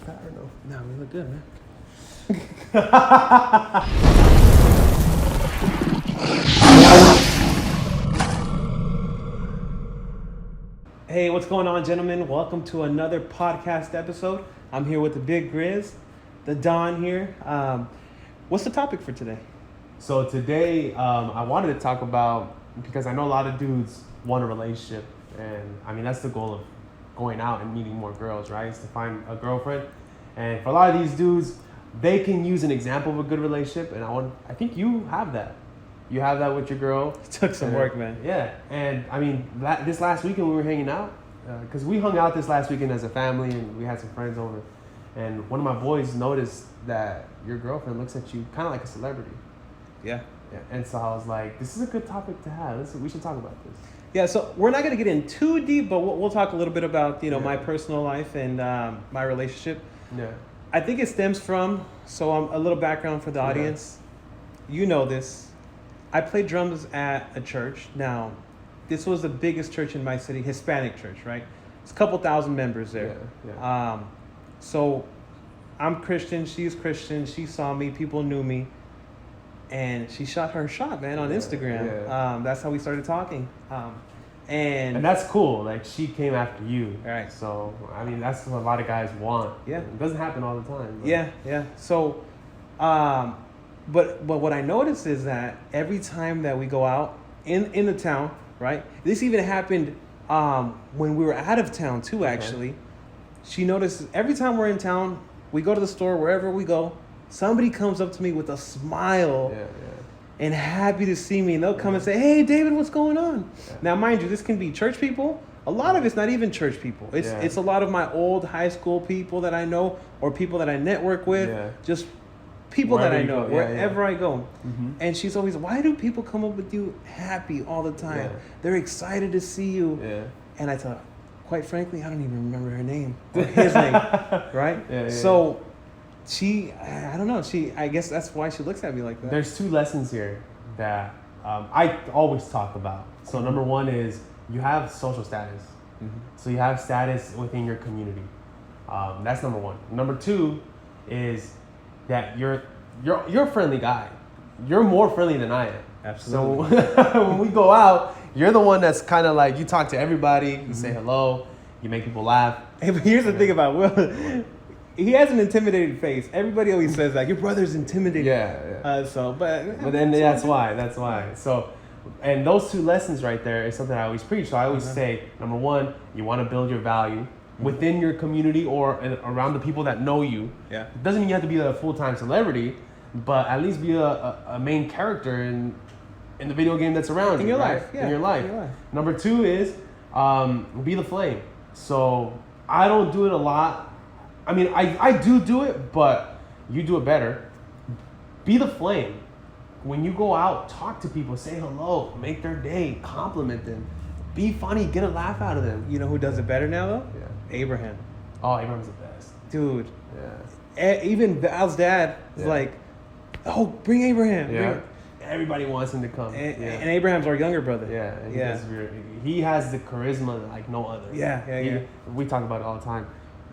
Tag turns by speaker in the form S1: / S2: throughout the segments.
S1: fat or no?
S2: No, we look good, man. Hey, what's going on, gentlemen? Welcome to another podcast episode. I'm here with the big Grizz, the Don here. What's the topic for today?
S1: So today, I wanted to talk about, because I know a lot of dudes want a relationship, and I mean, that's the goal of going out and meeting more girls, right? Is to find a girlfriend. And for a lot of these dudes, they can use an example of a good relationship, and I think you have that. You have that with your girl.
S2: It took some work, man.
S1: Yeah, and I mean, this last weekend we were hanging out, because we hung out this last weekend as a family, and we had some friends over. And one of my boys noticed that your girlfriend looks at you kind of like a celebrity.
S2: Yeah.
S1: And so I was like, this is a good topic to have. We should talk about this.
S2: Yeah, so we're not going to get in too deep, but we'll talk a little bit about, my personal life and my relationship.
S1: Yeah.
S2: I think it stems from, a little background for the audience. You know this. I played drums at a church. Now, this was the biggest church in my city, Hispanic church, right? It's a couple thousand members there.
S1: Yeah.
S2: So I'm Christian, she's Christian, she saw me, people knew me. And she shot her shot, man, on Instagram.
S1: Yeah.
S2: That's how we started talking. And
S1: that's cool. Like, she came after you.
S2: Right.
S1: So, I mean, that's what a lot of guys want.
S2: Yeah.
S1: It doesn't happen all the time. But.
S2: Yeah. So, but what I noticed is that every time that we go out in the town, right? This even happened when we were out of town too, actually. Okay. She notices every time we're in town, we go to the store, wherever we go, somebody comes up to me with a smile and happy to see me. And they'll come and say, hey, David, what's going on? Yeah. Now, mind you, this can be church people. A lot of it's not even church people. It's a lot of my old high school people that I know or people that I network with. Yeah. Just people wherever that I know, wherever I go. Mm-hmm. And she's always, why do people come up with you happy all the time? Yeah. They're excited to see you. Yeah. And I tell her, quite frankly, I don't even remember her name or his name, right? Yeah. So I don't know. I guess that's why she looks at me like that.
S1: There's two lessons here that I always talk about. So number one is you have social status. Mm-hmm. So you have status within your community. That's number one. Number two is that you're a friendly guy. You're more friendly than I am.
S2: Absolutely.
S1: So when we go out, you're the one that's kind of like, you talk to everybody, you say hello, you make people laugh.
S2: Hey, but here's the thing about Will. He has an intimidated face. Everybody always says that. Your brother's intimidated.
S1: Yeah.
S2: But
S1: then that's why. So, and those two lessons right there is something I always preach. So I always say, number one, you want to build your value within your community or around the people that know you.
S2: Yeah.
S1: It doesn't mean you have to be a full-time celebrity, but at least be a main character in the video game that's around
S2: in
S1: you,
S2: your
S1: right?
S2: life. Yeah.
S1: In your life. Number two is be the flame. So I don't do it a lot. I mean, I do it, but you do it better. Be the flame. When you go out, talk to people, say hello, make their day, compliment them. Be funny, get a laugh out of them.
S2: You know who does it better now, though?
S1: Yeah.
S2: Abraham.
S1: Oh, Abraham's the best.
S2: Dude.
S1: Yeah.
S2: Even Val's dad is like, oh, bring Abraham.
S1: Yeah. Everybody wants him to come.
S2: And Abraham's our younger brother.
S1: Yeah. He has the charisma like no other.
S2: Yeah.
S1: We talk about it all the time.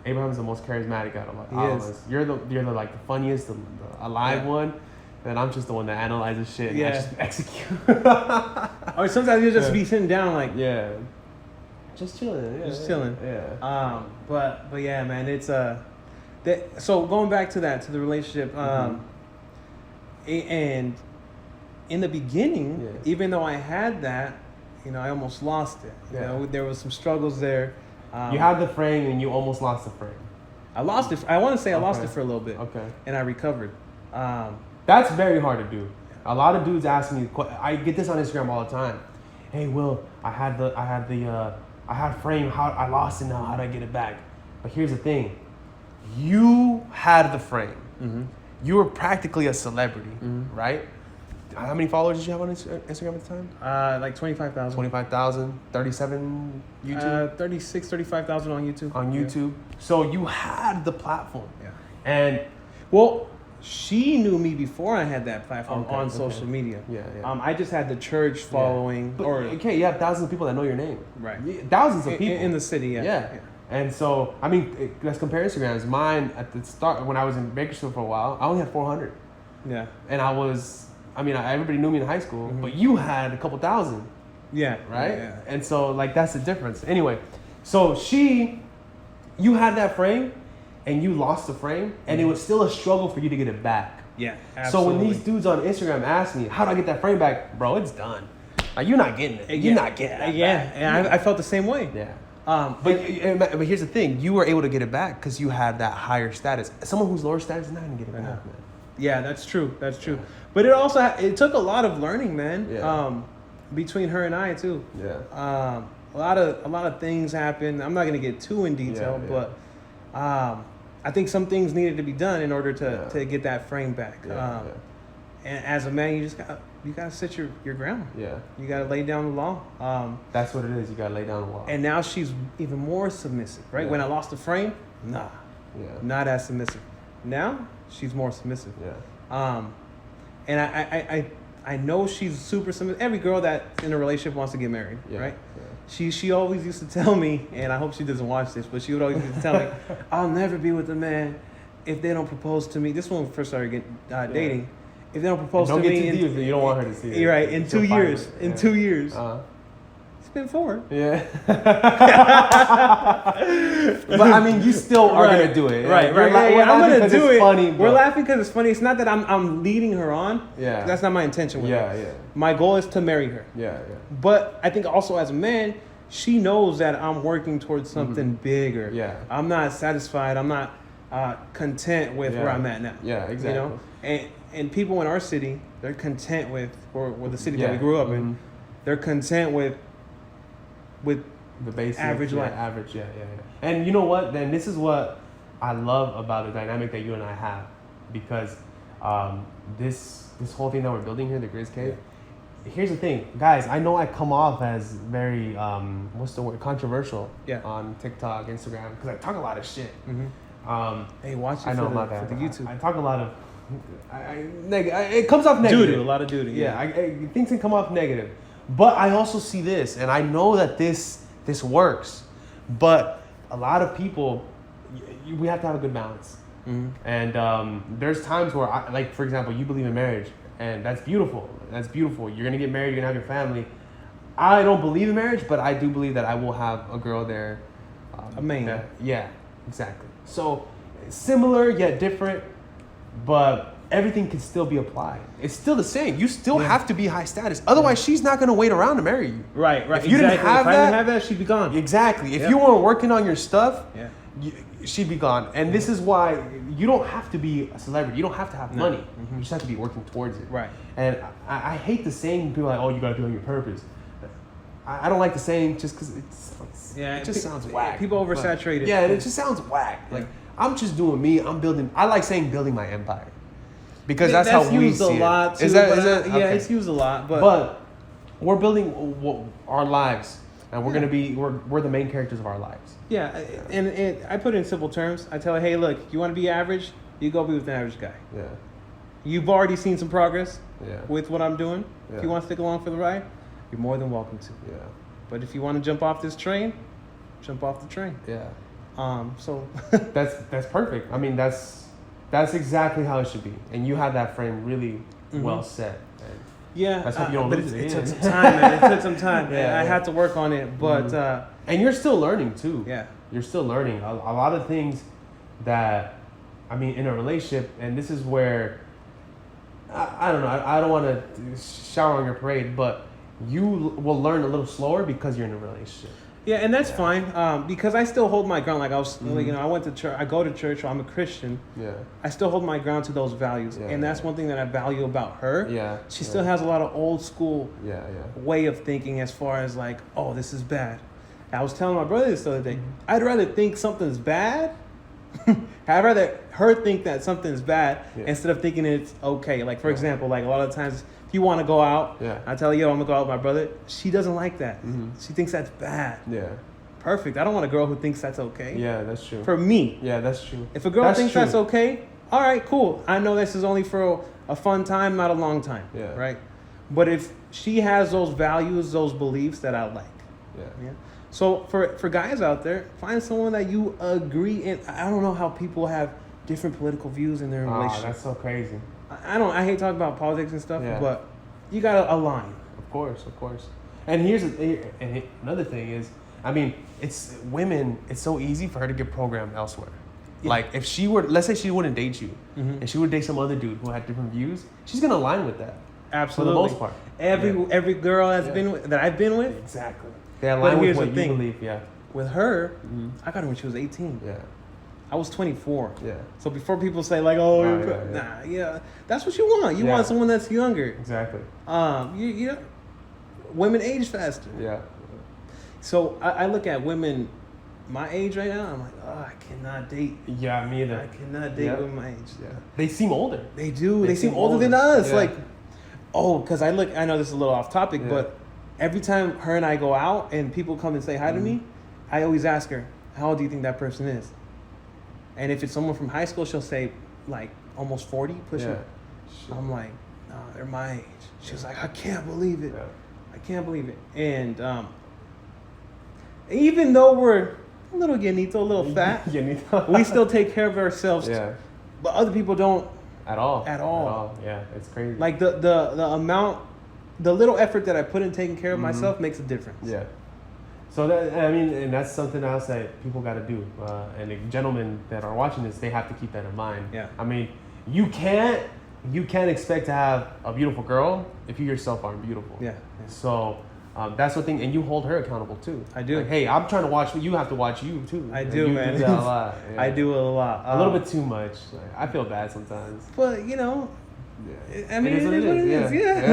S1: Abraham's the most charismatic out of all of us. You're the like the funniest, the alive one, and I'm just the one that analyzes shit and I just execute.
S2: Or sometimes you'll just be sitting down like
S1: just chilling.
S2: Just chilling.
S1: Yeah.
S2: But yeah, man, it's so going back to the relationship, and in the beginning, even though I had that, I almost lost it. You know, there was some struggles there.
S1: You had the frame and you almost lost the frame.
S2: I lost it. I want to say I lost it for a little bit.
S1: Okay.
S2: And I recovered.
S1: That's very hard to do. A lot of dudes ask me. I get this on Instagram all the time. Hey, Will, I had frame. How I lost it now? How do I get it back? But here's the thing. You had the frame. Mm-hmm. You were practically a celebrity, right? How many followers did you have on Instagram at the time?
S2: Like 25,000.
S1: 25,000, 37 YouTube?
S2: 36, 35,000 on YouTube.
S1: On YouTube. Yeah. So you had the platform.
S2: Yeah.
S1: And,
S2: well, she knew me before I had that platform on social media.
S1: Yeah.
S2: I just had the church following.
S1: But, you have thousands of people that know your name.
S2: Right.
S1: Thousands of people.
S2: In the city,
S1: Yeah. And so, I mean, let's compare Instagrams. Mine at the start, when I was in Bakersfield for a while, I only had 400.
S2: Yeah.
S1: And everybody knew me in high school, but you had a couple thousand.
S2: Yeah.
S1: Right?
S2: Yeah.
S1: And so, like, that's the difference. Anyway, so you had that frame and you lost the frame, and it was still a struggle for you to get it back.
S2: Yeah,
S1: absolutely. So when these dudes on Instagram ask me, how do I get that frame back? Bro, it's done. Like, you're not getting it. You're not getting that back.
S2: And I felt the same way.
S1: Yeah. But here's the thing. You were able to get it back because you had that higher status. Someone who's lower status is not going to get it back, man.
S2: Yeah, that's true. That's true. But it took a lot of learning, man.
S1: Yeah.
S2: Between her and I too.
S1: Yeah.
S2: A lot of things happened. I'm not going to get too in detail, but I think some things needed to be done in order to get that frame back. And as a man, you gotta set your ground. Yeah. You gotta lay down the law.
S1: That's what it is. You gotta lay down the law.
S2: And now she's even more submissive, right? Yeah. When I lost the frame, not as submissive. Now she's more submissive. Yeah. And I know she's super submissive. Every girl that's in a relationship wants to get married, right? Yeah. She always used to tell me, and I hope she doesn't watch this, but she would always used to tell me, I'll never be with a man if they don't propose to me. This one first started dating. If they don't propose to me,
S1: you don't want her to see it.
S2: You're right. In 2 years. In 2 years. It's been 4.
S1: Yeah. But I mean, you still are gonna do it.
S2: Right. I'm gonna do it.
S1: Funny,
S2: we're laughing because it's funny. It's not that I'm leading her on. Yeah. That's not my intention with her. Yeah. My goal is to marry her. Yeah. But I think also as a man, she knows that I'm working towards something bigger. Yeah. I'm not satisfied. I'm not content with where I'm at now. Yeah. Exactly. You know, and people in our city, they're content with, or the city that we grew up in, they're content with
S1: the basic
S2: average life.
S1: Average, yeah. And you know what? Then this is what I love about the dynamic that you and I have, because this whole thing that we're building here, the Grizz Cave. Here's the thing, guys. I know I come off as very controversial on TikTok, Instagram, because I talk a lot of shit.
S2: Hey, watch it for the YouTube.
S1: I talk a lot of. It comes off negative.
S2: A lot of duty.
S1: Yeah, things can come off negative, but I also see this, and I know that this works. But a lot of people, we have to have a good balance. And there's times where, for example, you believe in marriage, and that's beautiful. That's beautiful. You're gonna get married. You're gonna have your family. I don't believe in marriage, but I do believe that I will have a girl there.
S2: A man.
S1: Yeah, exactly. So similar yet different. But everything can still be applied. It's still the same. You still have to be high status. Otherwise, she's not going to wait around to marry you.
S2: Right.
S1: If you didn't have that,
S2: she'd be gone.
S1: Exactly. If you weren't working on your stuff, she'd be gone. And this is why you don't have to be a celebrity. You don't have to have money. You just have to be working towards it.
S2: Right.
S1: And I hate the saying, people are like, oh, you got to do it on your purpose. I don't like the saying just because it just sounds whack.
S2: People oversaturate it.
S1: Yeah, and it just sounds whack. Like, I'm just doing me. I'm building. I like saying building my empire, because that's how we see it.
S2: Is that? Yeah, it's used a lot. But
S1: we're building our lives, and we're gonna be. We're the main characters of our lives.
S2: Yeah, and I put it in simple terms. I tell her, hey, look, you want to be average? You go be with an average guy. Yeah. You've already seen some progress. With what I'm doing. Yeah. If you want to stick along for the ride, you're more than welcome to. Yeah. But if you want to jump off this train, jump off the train. Yeah. So
S1: that's perfect. I mean, that's exactly how it should be. And you have that frame really well set. And let's hope you don't lose it.
S2: It took some time, man. It took some time. I had to work on it, but
S1: and you're still learning too.
S2: Yeah,
S1: you're still learning a lot of things that, I mean, in a relationship. And this is where I don't know. I don't want to shower on your parade, but you will learn a little slower because you're in a relationship.
S2: Yeah, and that's fine, because I still hold my ground. Like I was, I went to church. I go to church. So I'm a Christian. Yeah. I still hold my ground to those values, and that's one thing that I value about her. Yeah. She still has a lot of old school way of thinking, as far as like, oh, this is bad. I was telling my brother this the other day. I'd rather think something's bad. I'd rather her think that something's bad instead of thinking it's okay. Like, for example, like a lot of times, if you want to go out, I tell her, yo, I'm going to go out with my brother. She doesn't like that. She thinks that's bad. Yeah. Perfect. I don't want a girl who thinks that's okay.
S1: Yeah, that's true.
S2: For me.
S1: Yeah, that's true.
S2: If a girl thinks that's okay, all right, cool. I know this is only for a fun time, not a long time. Yeah. Right? But if she has those values, those beliefs that I like. Yeah. So for guys out there, find someone that you agree in. I don't know how people have different political views in their relationship.
S1: That's so crazy.
S2: I hate talking about politics and stuff,
S1: Yeah.
S2: but you gotta align.
S1: Of course. And another thing is, I mean, it's women. It's so easy for her to get programmed elsewhere. Yeah. Like if she were, let's say she wouldn't date you, and she would date some other dude who had different views, she's gonna align with that.
S2: Absolutely.
S1: For the most part.
S2: Every girl that I've been with.
S1: Exactly. They align with what you believe. Yeah.
S2: With her, I got her when she was 18.
S1: Yeah.
S2: I was 24.
S1: Yeah.
S2: So before people say like, that's what you want. You want someone that's younger.
S1: Exactly.
S2: Women age faster.
S1: Yeah.
S2: So I look at women my age right now. I'm like, I cannot date.
S1: Yeah, me either.
S2: I cannot date women my age.
S1: Yeah. They seem older.
S2: They do. They seem older than us.
S1: Yeah.
S2: Like, because I know this is a little off topic, but every time her and I go out and people come and say hi to me, I always ask her, how old do you think that person is? And if it's someone from high school, she'll say like almost 40, pushing. I'm like, no, they're my age. She was like, I can't believe it.
S1: Yeah.
S2: I can't believe it. And even though we're a little llenito, a little fat, we still take care of ourselves.
S1: Yeah.
S2: But other people don't.
S1: At all. Yeah, it's crazy.
S2: Like the amount, the little effort that I put in taking care of myself makes a difference.
S1: Yeah. So and that's something else that people got to do. And the gentlemen that are watching this, they have to keep that in mind.
S2: Yeah.
S1: I mean, you can't expect to have a beautiful girl if you yourself aren't beautiful.
S2: Yeah.
S1: So that's the thing, and you hold her accountable too. I do. Like, hey, I'm trying to watch, you have to watch you too.
S2: I do, man.
S1: You do that a lot. Yeah.
S2: I do it a lot.
S1: A little bit too much. Like, I feel bad sometimes.
S2: But I mean, it is what it is. Yeah.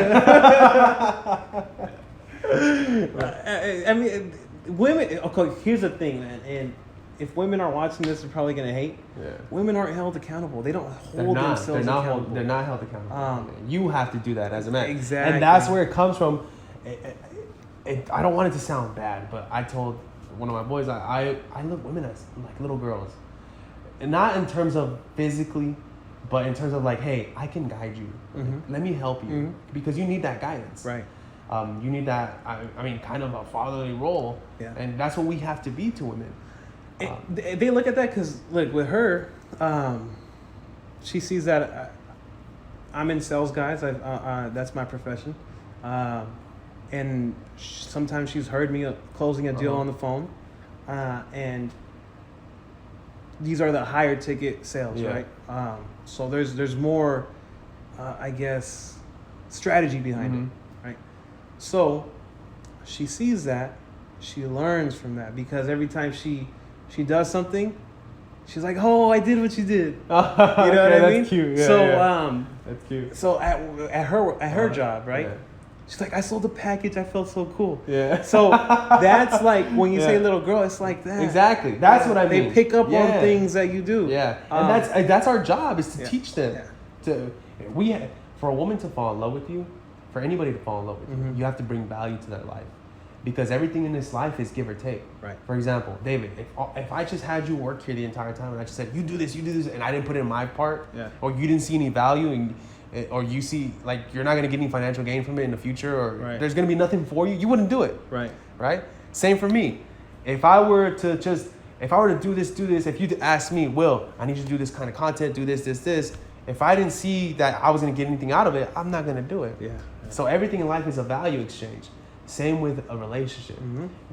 S2: I mean, women. Okay, here's the thing, man. And if women are watching this, they're probably gonna hate.
S1: Yeah.
S2: Women aren't held accountable. They don't hold themselves accountable.
S1: They're not held accountable. You have to do that as a man.
S2: Exactly.
S1: And that's where it comes from. I don't want it to sound bad, but I told one of my boys, I look women as like little girls, and not in terms of physically, but in terms of like, hey, I can guide you. Let me help you because you need that guidance.
S2: Right.
S1: You need that. I mean, kind of a fatherly role.
S2: Yeah. And
S1: that's what we have to be to women.
S2: They look at that because, look, with her, she sees that I'm in sales, guys. That's my profession. And sometimes she's heard me closing a deal on the phone. And these are the higher ticket sales, right? So there's more, I guess, strategy behind it, right? So she sees that. She learns from that because every time she does something, she's like, "Oh, I did what you did." You know what I mean?
S1: That's cute. Yeah,
S2: so
S1: that's cute.
S2: So at her job, right? Yeah. She's like, "I sold a package. I felt so cool."
S1: Yeah.
S2: So that's like when you say little girl, it's like that.
S1: Exactly. That's what I mean.
S2: They pick up on things that you do.
S1: Yeah. And that's our job is to teach them. Yeah. For a woman to fall in love with you, for anybody to fall in love with you, you have to bring value to their life. Because everything in this life is give or take. Right. For example, David, if I just had you work here the entire time and I just said, you do this, and I didn't put in my part, or you didn't see any value, or you see, like, you're not going to get any financial gain from it in the future, or there's going to be nothing for you, you wouldn't do it. Right? Same for me. If I were to do this, if you asked me, Will, I need you to do this kind of content, do this, if I didn't see that I was going to get anything out of it, I'm not going to do it. Yeah. So everything in life is a value exchange. Same with a relationship.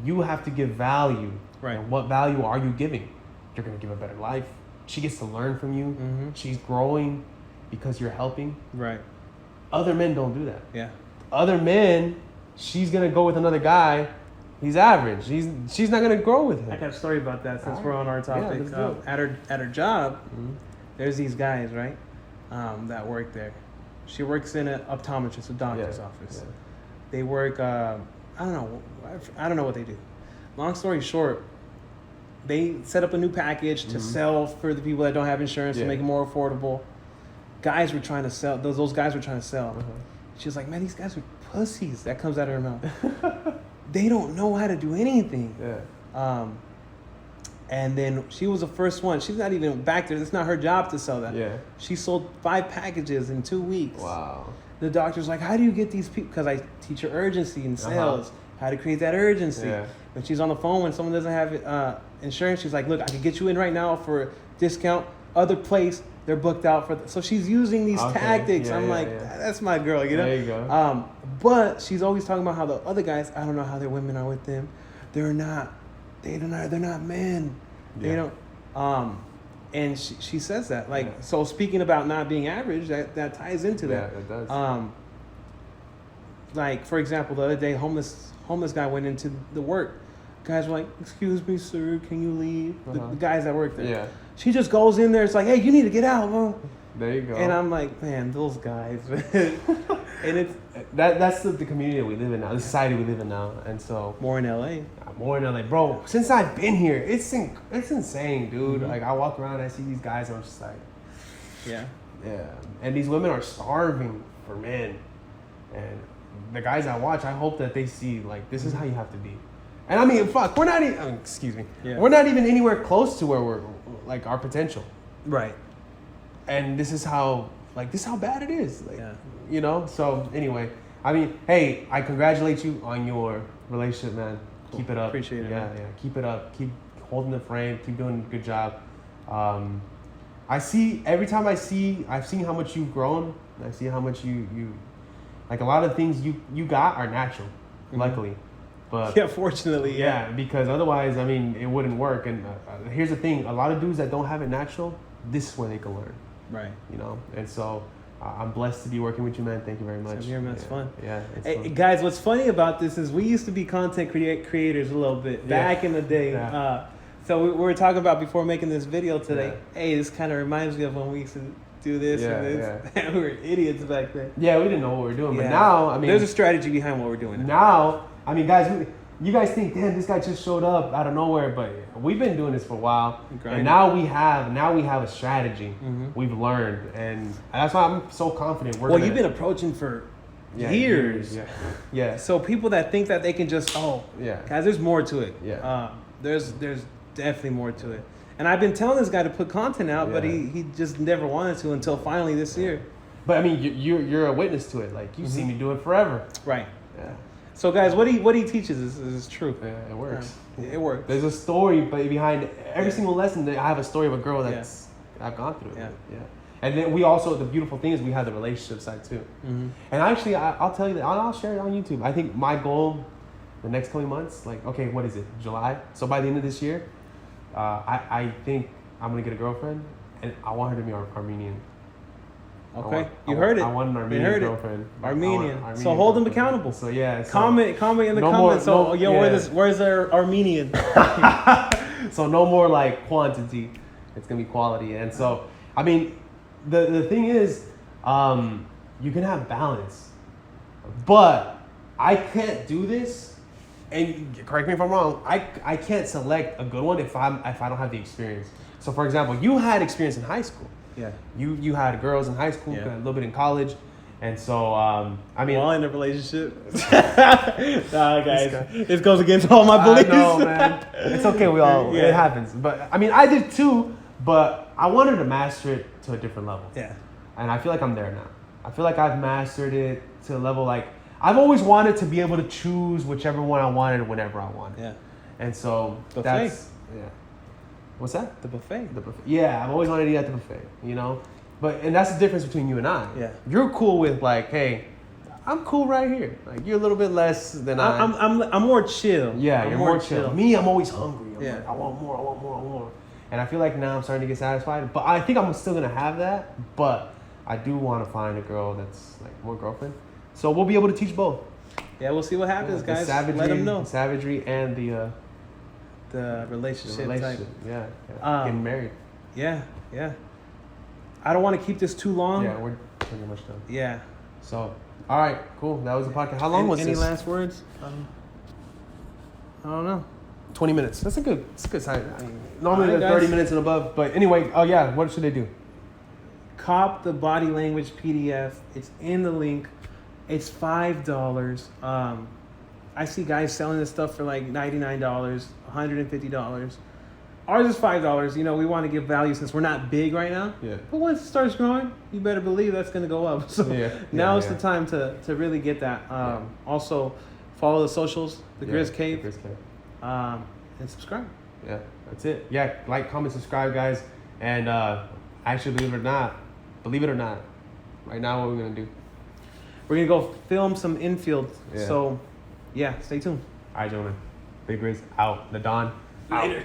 S1: You have to give value. Right. And what value are you giving? You're going to give a better life. She gets to learn from you. She's growing because you're helping. Right. Other men don't do that. Yeah. Other men, she's going to go with another guy. He's average. She's not going to grow with him.
S2: I got a story about that since we're on our topic. Yeah, at her job, there's these guys, right, that work there. She works in an optometrist, a doctor's office. Yeah. They work, I don't know what they do. Long story short, they set up a new package to sell for the people that don't have insurance to make it more affordable. Guys were trying to sell, those guys were trying to sell. She was like, man, these guys are pussies. That comes out of her mouth. They don't know how to do anything. Yeah. And then she was the first one. She's not even back there. It's not her job to sell that. Yeah. She sold 5 packages in 2 weeks. Wow. The doctor's like, how do you get these people? Because I teach her urgency in sales. how to create that urgency.
S1: Yeah.
S2: When she's on the phone, when someone doesn't have insurance, she's like, look, I can get you in right now for discount. Other place, they're booked out for. So she's using these tactics.
S1: Yeah,
S2: I'm
S1: yeah,
S2: like,
S1: yeah.
S2: that's my girl, you know?
S1: There you go.
S2: But she's always talking about how the other guys, I don't know how their women are with them. They're not men.
S1: Yeah.
S2: You know? And she says that. Like, so speaking about not being average, that ties into that.
S1: Yeah, it does.
S2: Like, for example, the other day, homeless guy went into the work. Guys were like, excuse me, sir, can you leave? The guys that work there.
S1: Yeah.
S2: She just goes in there. It's like, hey, you need to get out, man.
S1: There you go.
S2: And I'm like, man, those guys. And it's
S1: that's the community we live in now, the society we live in now, and so
S2: more in LA.
S1: More in LA, bro. Since I've been here, it's insane, dude. Like I walk around, and I see these guys, and I'm just like, yeah, and these women are starving for men, and the guys I watch, I hope that they see like this is how you have to be. And I mean, fuck, we're not even. Excuse me. Yeah. We're not even anywhere close to where we're like our potential.
S2: Right.
S1: And this is how bad it is. Like, you know. So anyway, I mean, hey, I congratulate you on your relationship, man. Cool. Keep it up.
S2: Appreciate it.
S1: Yeah. Keep it up. Keep holding the frame. Keep doing a good job. I've seen how much you've grown. I see how much you like a lot of things you got are natural, luckily. But
S2: yeah, fortunately,
S1: yeah, because otherwise, I mean, it wouldn't work. And here's the thing: a lot of dudes that don't have it natural, this is where they can learn. Right. You know, and so I'm blessed to be working with you, man. Thank you very much.
S2: Here, man. It's fun.
S1: Yeah.
S2: Hey,
S1: fun.
S2: Guys, what's funny about this is we used to be content creators a little bit back in the day.
S1: Yeah.
S2: So we were talking about before making this video today. Yeah. Hey, this kind of reminds me of when we used to do this and this. Yeah. We were idiots back then.
S1: Yeah, we didn't know what we were doing, but now, I mean,
S2: there's a strategy behind what we're doing.
S1: Now, I mean, guys, you guys think, damn, this guy just showed up out of nowhere, but we've been doing this for a while, and now we have a strategy. We've learned, and that's why I'm so confident.
S2: You've been approaching for years.
S1: Yeah.
S2: So people that think that they can just guys, there's more to it.
S1: Yeah.
S2: There's definitely more to it. And I've been telling this guy to put content out, but he just never wanted to until finally this year.
S1: But I mean, you're a witness to it. Like you've seen me do it forever.
S2: Right.
S1: Yeah.
S2: So guys, what he teaches is true.
S1: Yeah, it works.
S2: It works.
S1: There's a story behind every single lesson. I have a story of a girl that's I've gone through it. Yeah. And then we also, the beautiful thing is we have the relationship side too. And actually, I'll tell you that I'll share it on YouTube. I think my goal, the next coming months, like what is it, July? So by the end of this year, I think I'm gonna get a girlfriend, and I want her to be Armenian.
S2: Okay, you heard it.
S1: I want an Armenian girlfriend.
S2: Armenian. So hold them accountable.
S1: So yeah.
S2: Comment in the comments. Where's their Armenian?
S1: So no more like quantity. It's gonna be quality. And so I mean, the thing is, you can have balance, but I can't do this. And correct me if I'm wrong. I can't select a good one if I don't have the experience. So for example, you had experience in high school. Yeah. You had girls in high school, a little bit in college, and so I mean,
S2: while in a relationship. Nah, guys, this goes against all my beliefs.
S1: No, man, it's okay. It happens. But I mean, I did too. But I wanted to master it to a different level. Yeah. And I feel like I'm there now. I feel like I've mastered it to a level like I've always wanted to be able to choose whichever one I wanted whenever I wanted. Yeah. And so that's What's that?
S2: The buffet.
S1: Yeah, I've always wanted to eat at the buffet, you know? And that's the difference between you and I. Yeah. You're cool with like, hey, I'm cool right here. Like you're a little bit less than
S2: I'm more chill.
S1: Yeah, you're more chill. Me, I'm always hungry. I'm like, I want more. And I feel like now I'm starting to get satisfied. But I think I'm still gonna have that. But I do want to find a girl that's like more girlfriend. So we'll be able to teach both.
S2: Yeah, we'll see what happens, guys. Let them know.
S1: The savagery and the
S2: relationship type.
S1: Yeah. Getting married.
S2: Yeah. I don't want to keep this too long.
S1: Yeah, we're pretty much done.
S2: Yeah.
S1: So, all right, cool. That was the podcast. How long was
S2: any
S1: this?
S2: Any last words? I don't know.
S1: 20 minutes. That's a good sign. Normally they're 30 minutes and above. But anyway, what should they do?
S2: Cop the body language PDF. It's in the link. It's $5. I see guys selling this stuff for like $99, $150. Ours is $5. You know, we want to give value since we're not big right now. Yeah. But once it starts growing, you better believe that's going to go up. So now is the time to really get that. Also, Follow the socials, the
S1: Yeah,
S2: Grizz Cave,
S1: Grizz Cave.
S2: and subscribe.
S1: Yeah, that's it. Yeah, like, comment, subscribe, guys. And actually, believe it or not, right now, what we're gonna do?
S2: We're gonna go film some infield.
S1: Yeah.
S2: So, yeah, stay tuned.
S1: All right, gentlemen. Big Grizz out. The Don. Out.
S2: Later.